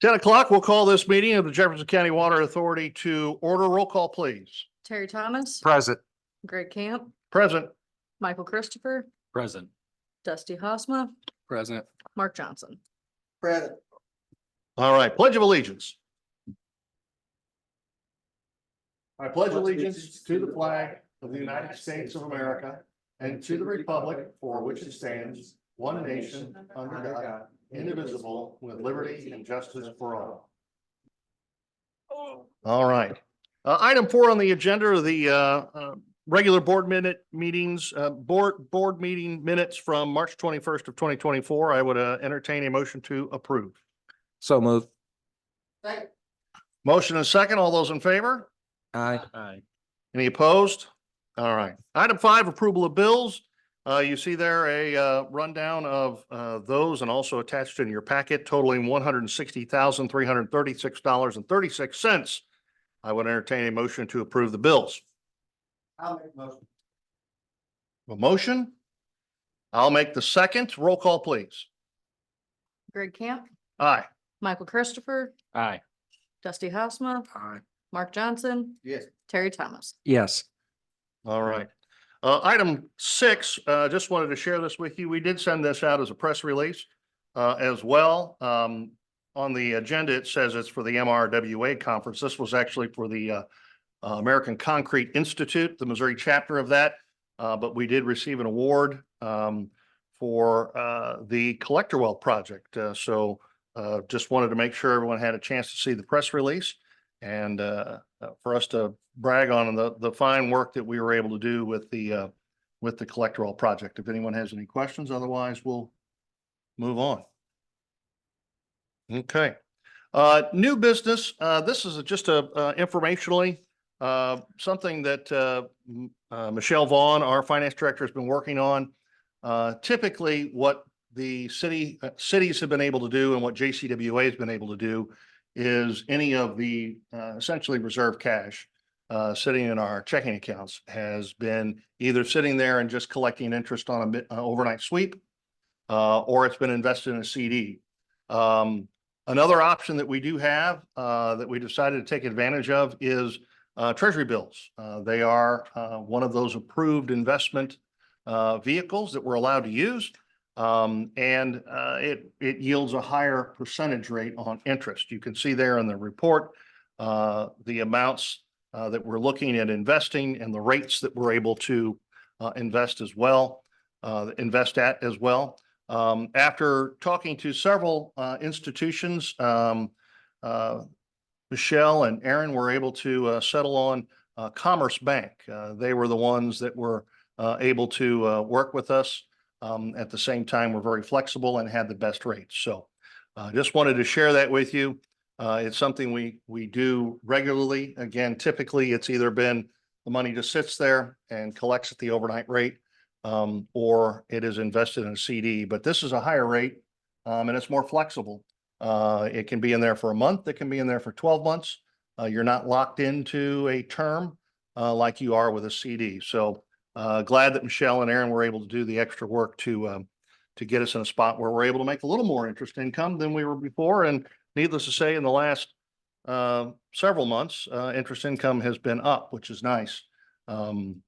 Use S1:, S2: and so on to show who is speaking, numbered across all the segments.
S1: 10 o'clock, we'll call this meeting of the Jefferson County Water Authority to order. Roll call, please.
S2: Terry Thomas,
S3: Present.
S2: Greg Camp,
S1: Present.
S2: Michael Christopher,
S3: Present.
S2: Dusty Hosma,
S3: Present.
S2: Mark Johnson.
S4: Present.
S1: All right, Pledge of Allegiance. I pledge allegiance to the flag of the United States of America and to the republic for which it stands, one nation, under God, indivisible, with liberty and justice for all. All right. Item 4 on the agenda are the regular board meetings, board meeting minutes from March 21st of 2024. I would entertain a motion to approve.
S3: So moved.
S4: Second.
S1: Motion and second. All those in favor?
S3: Aye. Aye.
S1: Any opposed? All right. Item 5, approval of bills. You see there a rundown of those and also attached in your packet totaling $160,336.36. I would entertain a motion to approve the bills.
S4: I'll make a motion.
S1: A motion? I'll make the second. Roll call, please.
S2: Greg Camp,
S1: Aye.
S2: Michael Christopher,
S3: Aye.
S2: Dusty Hosma,
S3: Aye.
S2: Mark Johnson,
S4: Yes.
S2: Terry Thomas.
S3: Yes.
S1: All right. Item 6, just wanted to share this with you. We did send this out as a press release as well. On the agenda, it says it's for the MRWA conference. This was actually for the American Concrete Institute, the Missouri chapter of that. But we did receive an award for the Collector Well project. So just wanted to make sure everyone had a chance to see the press release and for us to brag on the fine work that we were able to do with the Collector Well project. If anyone has any questions, otherwise we'll move on. Okay. New business. This is just informationally something that Michelle Vaughn, our finance director, has been working on. Typically, what the cities have been able to do and what JCWA has been able to do is any of the essentially reserve cash sitting in our checking accounts has been either sitting there and just collecting interest on an overnight sweep, or it's been invested in a CD. Another option that we do have that we decided to take advantage of is treasury bills. They are one of those approved investment vehicles that we're allowed to use. It yields a higher percentage rate on interest. You can see there in the report the amounts that we're looking at investing and the rates that we're able to invest at as well. After talking to several institutions, Michelle and Aaron were able to settle on Commerce Bank. They were the ones that were able to work with us. At the same time, we're very flexible and had the best rates. So just wanted to share that with you. It's something we do regularly. Again, typically it's either been the money just sits there and collects at the overnight rate, or it is invested in a CD, but this is a higher rate and it's more flexible. It can be in there for a month. It can be in there for 12 months. You're not locked into a term like you are with a CD. So glad that Michelle and Aaron were able to do the extra work to get us in a spot where we're able to make a little more interest income than we were before. And needless to say, in the last several months, interest income has been up, which is nice. Granted,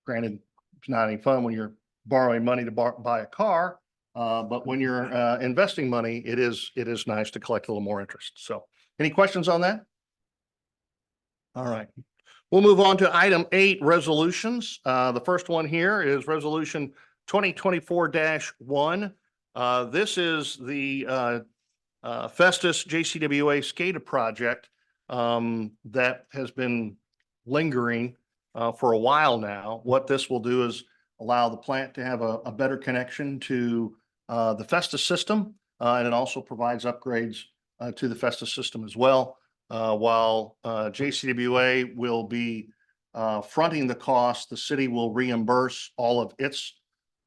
S1: it's not any fun when you're borrowing money to buy a car, but when you're investing money, it is nice to collect a little more interest. So any questions on that? All right. We'll move on to item 8, resolutions. The first one here is resolution 2024-1. This is the Festus JCWA SCADA project that has been lingering for a while now. What this will do is allow the plant to have a better connection to the Festus system, and it also provides upgrades to the Festus system as well. While JCWA will be fronting the cost, the city will reimburse all of its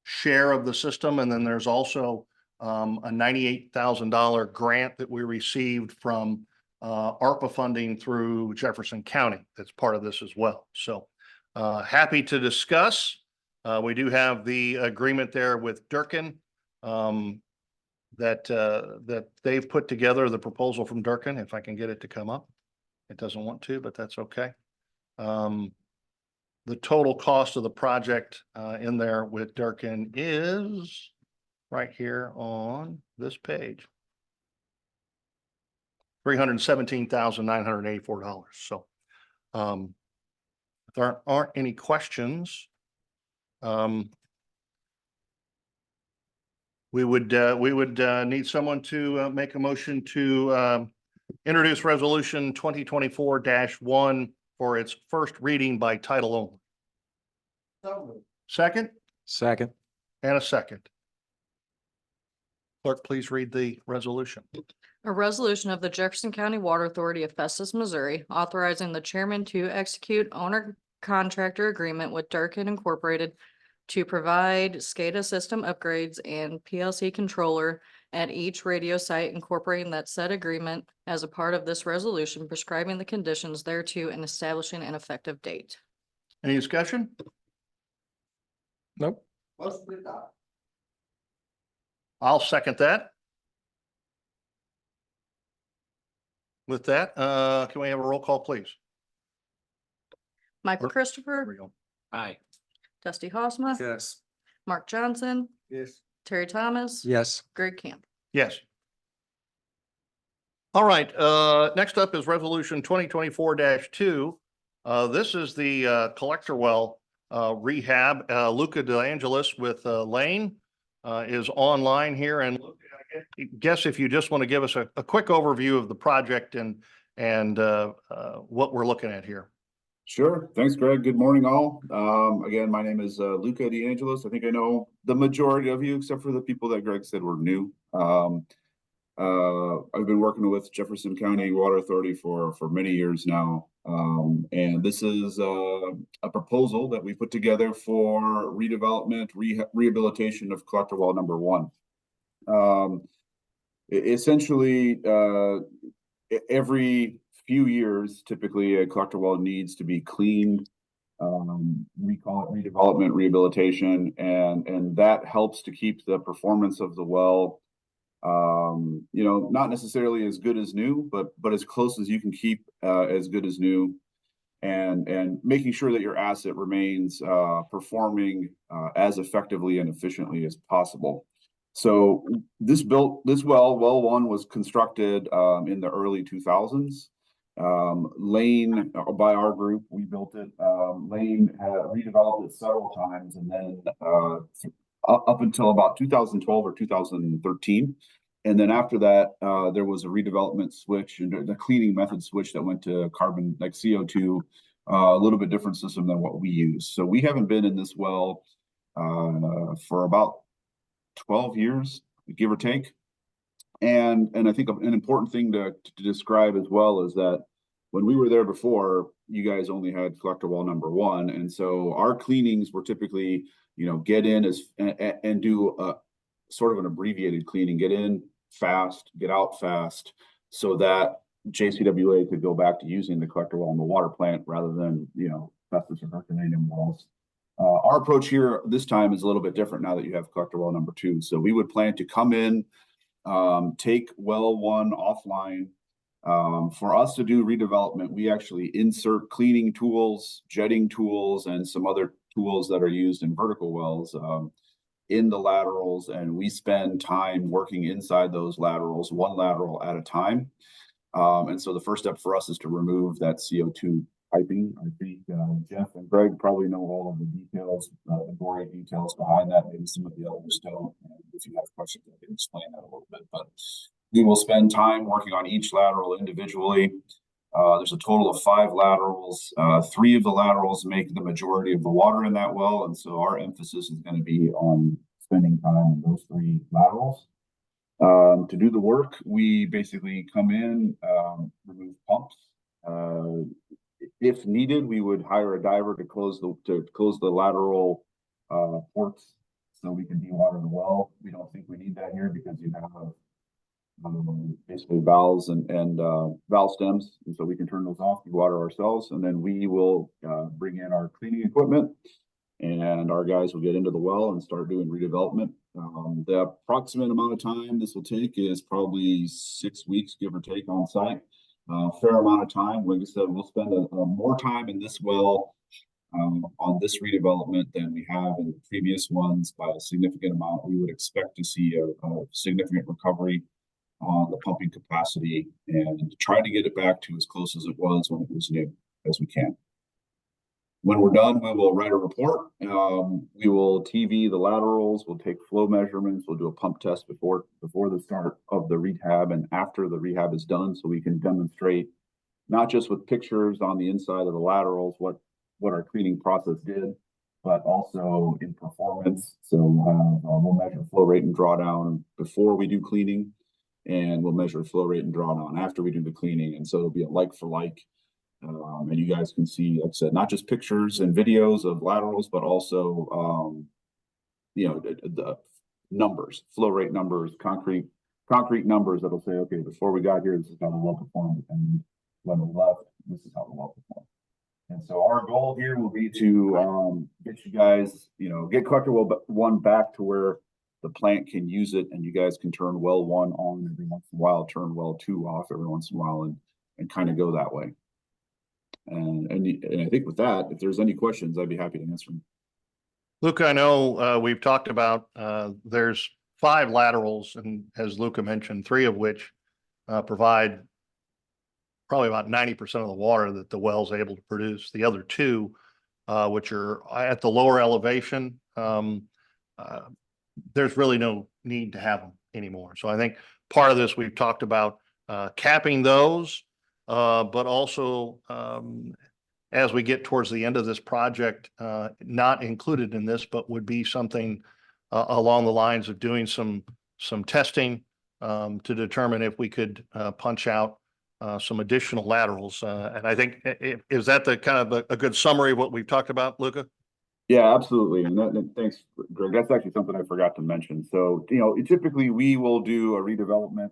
S1: share of the system. And then there's also a $98,000 grant that we received from ARPA funding through Jefferson County. That's part of this as well. So happy to discuss. We do have the agreement there with Durkin. that they've put together the proposal from Durkin, if I can get it to come up. It doesn't want to, but that's okay. The total cost of the project in there with Durkin is right here on this page. $317,984. So if there aren't any questions, we would need someone to make a motion to introduce resolution 2024-1 for its first reading by title only.
S4: So moved.
S1: Second
S3: Second.
S1: and a second. Clerk, please read the resolution.
S2: A resolution of the Jefferson County Water Authority of Festus, Missouri, authorizing the chairman to execute owner contractor agreement with Durkin Incorporated to provide SCADA system upgrades and PLC controller at each radio site, incorporating that said agreement as a part of this resolution, prescribing the conditions thereto and establishing an effective date.
S1: Any discussion?
S3: Nope.
S4: Motion to adopt.
S1: I'll second that. With that, can we have a roll call, please?
S2: Michael
S1: There
S2: Christopher,
S1: we go.
S3: Aye.
S2: Dusty Hosma,
S3: Yes.
S2: Mark Johnson,
S4: Yes.
S2: Terry Thomas.
S3: Yes.
S2: Greg Camp.
S1: Yes. All right, next up is resolution 2024-2. This is the collector well rehab. Luca DeAngelis with Lane is online here. And I guess if you just want to give us a quick overview of the project and what we're looking at here.
S5: Sure. Thanks, Greg. Good morning, all. Again, my name is Luca DeAngelis. I think I know the majority of you, except for the people that Greg said were new. I've been working with Jefferson County Water Authority for many years now. And this is a proposal that we put together for redevelopment, rehabilitation of collector well number 1. Essentially, every few years, typically a collector well needs to be cleaned. We call it redevelopment, rehabilitation, and that helps to keep the performance of the well, not necessarily as good as new, but as close as you can keep as good as new, and making sure that your asset remains performing as effectively and efficiently as possible. So well 1 was constructed in the early 2000s. Lane, by our group, we built it. Lane redeveloped it several times, and then up until about 2012 or 2013. And then after that, there was a redevelopment switch and the cleaning method switch that went to carbon, like CO2, a little bit different system than what we use. So we haven't been in this well for about 12 years, give or take. And I think an important thing to describe as well is that when we were there before, you guys only had collector well number 1. And so our cleanings were typically, get in and do a sort of an abbreviated cleaning, get in fast, get out fast, so that JCWA could go back to using the collector well in the water plant rather than, Festus or Herculaneum wells. Our approach here this time is a little bit different now that you have collector well number 2. So we would plan to come in, take well 1 offline. For us to do redevelopment, we actually insert cleaning tools, jetting tools, and some other tools that are used in vertical wells in the laterals, and we spend time working inside those laterals, 1 lateral at a time. And so the first step for us is to remove that CO2 piping. I think Jeff and Greg probably know all of the details, the gory details behind that. Maybe some of the others don't. And if you have questions, I can explain that a little bit. But we will spend time working on each lateral individually. There's a total of 5 laterals. 3 of the laterals make the majority of the water in that well. And so our emphasis is going to be on spending time on those 3 laterals. To do the work, we basically come in, remove pumps. If needed, we would hire a diver to close the lateral ports so we can dewater the well. We don't think we need that here because you have basically valves and valve stems, and so we can turn those off, dewater ourselves, and then we will bring in our cleaning equipment, and our guys will get into the well and start doing redevelopment. The approximate amount of time this will take is probably 6 weeks, give or take, on site. Fair amount of time. Like I said, we'll spend more time in this well on this redevelopment than we have in the previous ones by a significant amount. We would expect to see a significant recovery on the pumping capacity and try to get it back to as close as it was when it was new as we can. When we're done, we will write a report. We will TV the laterals, we'll take flow measurements, we'll do a pump test before the start of the rehab and after the rehab is done, so we can demonstrate not just with pictures on the inside of the laterals what our cleaning process did, but also in performance. So we'll measure flow rate and drawdown before we do cleaning, and we'll measure flow rate and drawdown after we do the cleaning. And so it'll be a like for like. And you guys can see, like I said, not just pictures and videos of laterals, but also, the numbers, flow rate numbers, concrete numbers that'll say, okay, before we got here, this is how the well performed, and when we left, this is how the well performed. And so our goal here will be to get you guys, get collector well 1 back to where the plant can use it, and you guys can turn well 1 on every once in a while, turn well 2 off every once in a while, and kind of go that way. And I think with that, if there's any questions, I'd be happy to answer them.
S1: Luca, I know we've talked about there's 5 laterals, and as Luca mentioned, 3 of which provide probably about 90% of the water that the well's able to produce. The other 2, which are at the lower elevation, there's really no need to have them anymore. So I think part of this, we've talked about capping those, but also as we get towards the end of this project, not included in this, but would be something along the lines of doing some testing to determine if we could punch out some additional laterals. And I think, is that the kind of a good summary of what we've talked about, Luca?
S5: Yeah, absolutely. And thanks, Greg. That's actually something I forgot to mention. So, typically we will do a redevelopment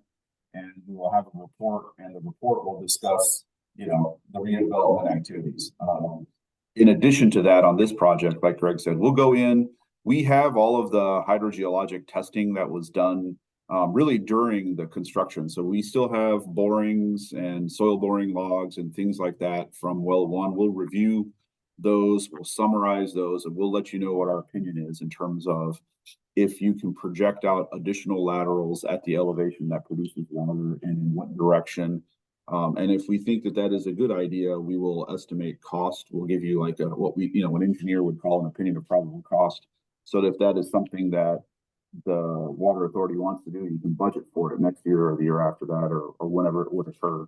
S5: and we will have a report, and the report will discuss, the redevelopment activities. In addition to that, on this project, like Greg said, we'll go in, we have all of the hydrogeologic testing that was done really during the construction. So we still have borings and soil boring logs and things like that from well 1. We'll review those, we'll summarize those, and we'll let you know what our opinion is in terms of if you can project out additional laterals at the elevation that produces water and in what direction. And if we think that is a good idea, we will estimate cost. We'll give you like what an engineer would call an opinion of probable cost. So that if that is something that the water authority wants to do, you can budget for it next year or the year after that, or whenever it would occur.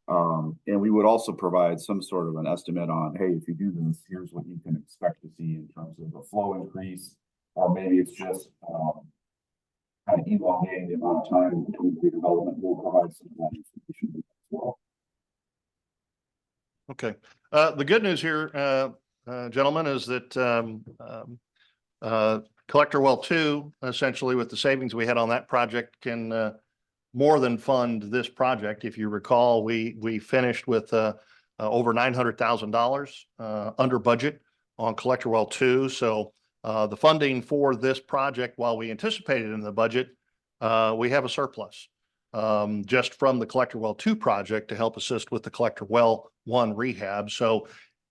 S5: And we would also provide some sort of an estimate on, hey, if you do this, here's what you can expect to see in terms of a flow increase, or maybe it's just kind of elongating the amount of time between redevelopment. We'll provide some of that information as well.
S1: Okay. The good news here, gentlemen, is that Collector Well 2, essentially with the savings we had on that project, can more than fund this project. If you recall, we finished with over $900,000 under budget on Collector Well 2. So the funding for this project, while we anticipated in the budget, we have a surplus just from the Collector Well 2 project to help assist with the Collector Well 1 rehab. So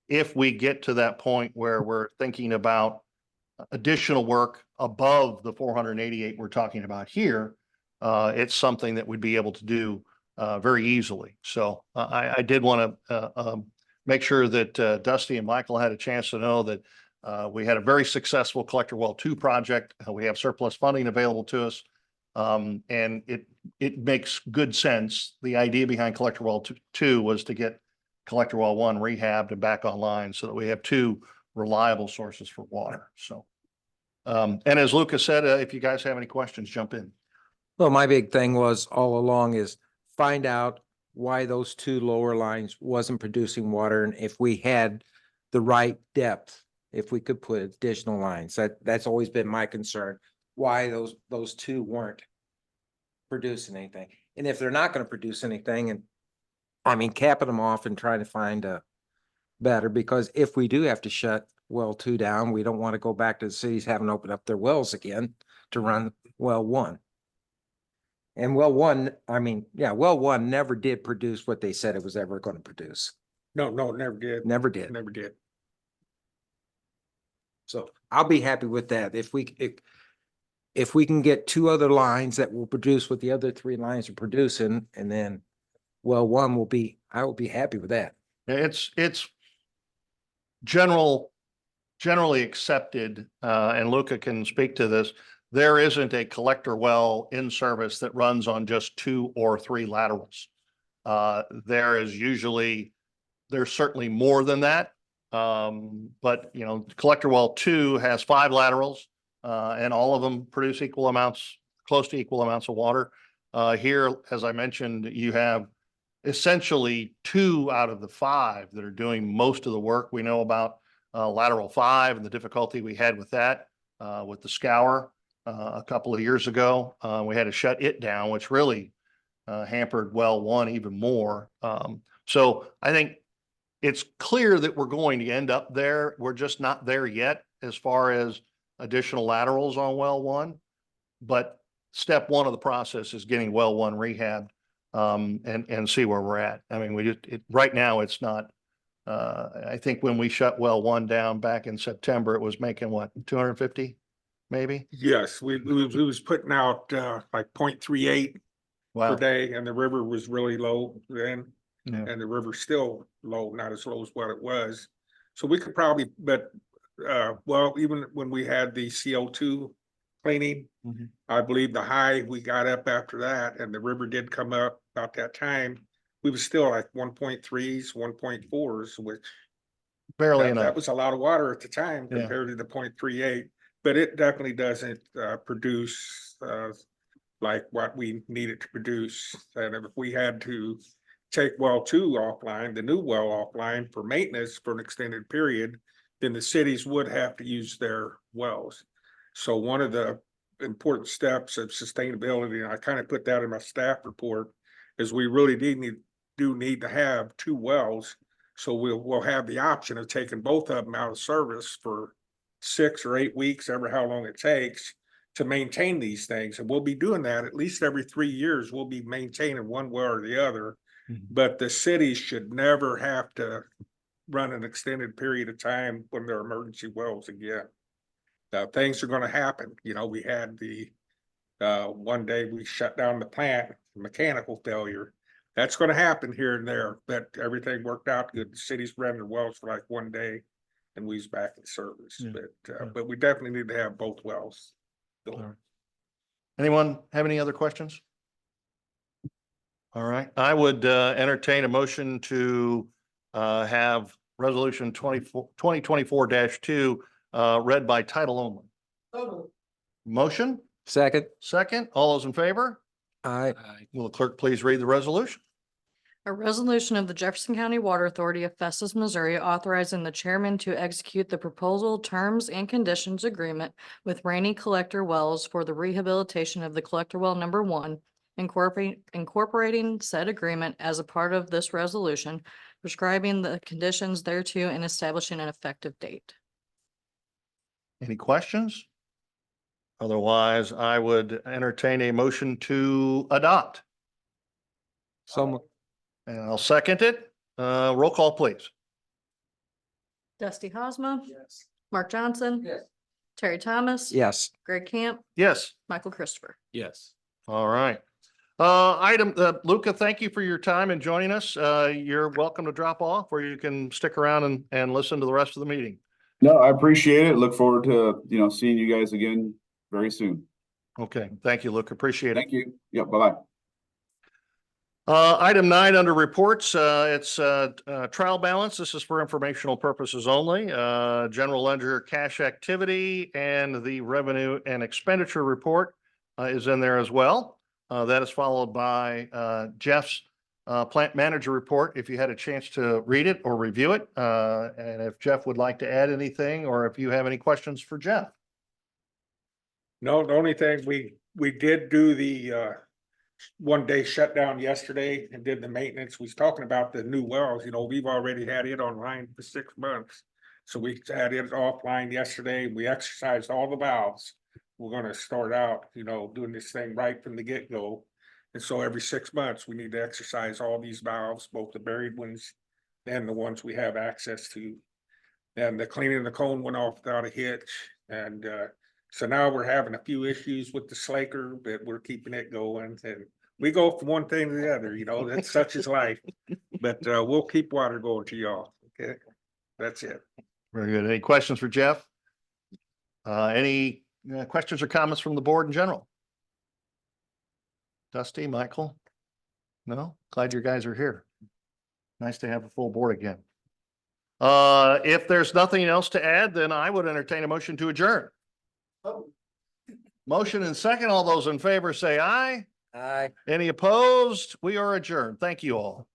S1: if we get to that point where we're thinking about additional work above the 488 we're talking about here, it's something that we'd be able to do very easily. So I did want to make sure that Dusty and Michael had a chance to know that we had a very successful Collector Well 2 project. We have surplus funding available to us. And it makes good sense. The idea behind Collector Well 2 was to get Collector Well 1 rehabbed and back online so that we have 2 reliable sources for water. So, and as Lucas said, if you guys have any questions, jump in.
S3: Well, my big thing was all along is find out why those 2 lower lines wasn't producing water, and if we had the right depth, if we could put additional lines. That's always been my concern. Why those 2 weren't producing anything. And if they're not going to produce anything, and I mean capping them off and trying to find a better, because if we do have to shut well 2 down, we don't want to go back to the cities having to open up their wells again to run well one. And well one, I mean, yeah, well one never did produce what they said it was ever going to produce.
S6: No, never did.
S3: Never did.
S6: Never did.
S3: So I'll be happy with that. If we can get two other lines that will produce what the other three lines are producing, and then well one will be, I will be happy with that.
S1: It's generally accepted, and Luca can speak to this. There isn't a collector well in service that runs on just 2 or 3 laterals. There's certainly more than that. But you know, collector well 2 has 5 laterals, and all of them produce close to equal amounts of water. Here, as I mentioned, you have essentially 2 out of the 5 that are doing most of the work. We know about lateral 5 and the difficulty we had with that, with the scour a couple of years ago. We had to shut it down, which really hampered well 1 even more. So I think it's clear that we're going to end up there. We're just not there yet as far as additional laterals on well 1. But step 1 of the process is getting well 1 rehabbed, and see where we're at. I mean, right now it's not. I think when we shut well 1 down back in September, it was making what, 250 maybe?
S6: Yes, we was putting out like 0.38 per
S1: Wow.
S6: day, and the river was really low then.
S1: Yeah.
S6: And the river's still low, not as low as what it was. So we could probably, but well, even when we had the CO2 cleaning,
S1: Mhm.
S6: I believe the high we got up after that, and the river did come up about that time. We was still like 1.3s, 1.4s, which
S1: Barely
S6: that
S1: enough.
S6: was a lot of water at the time
S1: Yeah.
S6: compared to the 0.38, but it definitely doesn't produce like what we needed to produce. And if we had to take well 2 offline, the new well offline for maintenance for an extended period, then the cities would have to use their wells. So one of the important steps of sustainability, and I kind of put that in my staff report, is we really do need to have 2 wells. So we'll have the option of taking both of them out of service for 6 or 8 weeks, ever how long it takes, to maintain these things. And we'll be doing that at least every 3 years. We'll be maintaining one well or the other.
S1: Mhm.
S6: But the cities should never have to run an extended period of time when they're emergency wells again. Now, things are gonna happen. You know, we had the one day we shut down the plant, mechanical failure. That's gonna happen here and there, but everything worked out good. The cities ran their wells for like 1 day and we was back in service.
S1: Yeah.
S6: But we definitely need to have both wells.
S1: All right. Anyone have any other questions? All right, I would entertain a motion to have resolution 2024-2 read by title only. Motion,
S3: Second,
S1: second, all those in favor? Will the clerk please read the resolution?
S2: A resolution of the Jefferson County Water Authority of Festus, Missouri, authorizing the chairman to execute the proposal terms and conditions agreement with Rainy Collector Wells for the rehabilitation of the collector well number 1, incorporating said agreement as a part of this resolution, prescribing the conditions thereto and establishing an effective date.
S1: Any questions? Otherwise, I would entertain a motion to adopt,
S3: someone,
S1: and I'll second it. Roll call, please.
S2: Dusty Hosma,
S4: Yes.
S2: Mark Johnson,
S4: Yes.
S2: Terry Thomas.
S3: yes.
S2: Greg Camp,
S1: Yes.
S2: Michael Christopher.
S6: Yes.
S1: All right. Luca, thank you for your time and joining us. You're welcome to drop off, or you can stick around and listen to the rest of the meeting.
S5: No, I appreciate it. Look forward to, seeing you guys again very soon.
S1: Okay, thank you, Luca. Appreciate it.
S5: Thank you. Yep, bye-bye.
S1: Item 9 under reports, it's trial balance. This is for informational purposes only. General ledger cash activity and the revenue and expenditure report is in there as well. That is followed by Jeff's plant manager report, if you had a chance to read it or review it. And if Jeff would like to add anything, or if you have any questions for Jeff.
S6: No, the only thing we did do the 1 day shutdown yesterday and did the maintenance. We was talking about the new wells, we've already had it online for 6 months. So we had it offline yesterday. We exercised all the valves. we're gonna start out, doing this thing right from the get-go. And so every 6 months, we need to exercise all these valves, both the buried ones and the ones we have access to. And the cleaning the cone went off without a hitch, and so now we're having a few issues with the slaker, but we're keeping it going, and we go from one thing to the other, that's such is life. But we'll keep water going to y'all, okay? That's it.
S1: Very good. Any questions for Jeff? Any questions or comments from the board in general? Dusty, Michael? No? Glad you guys are here. Nice to have a full board again. If there's nothing else to add, then I would entertain a motion to adjourn. Motion and second. All those in favor say aye.
S3: Aye.
S1: Any opposed? We are adjourned. Thank you all.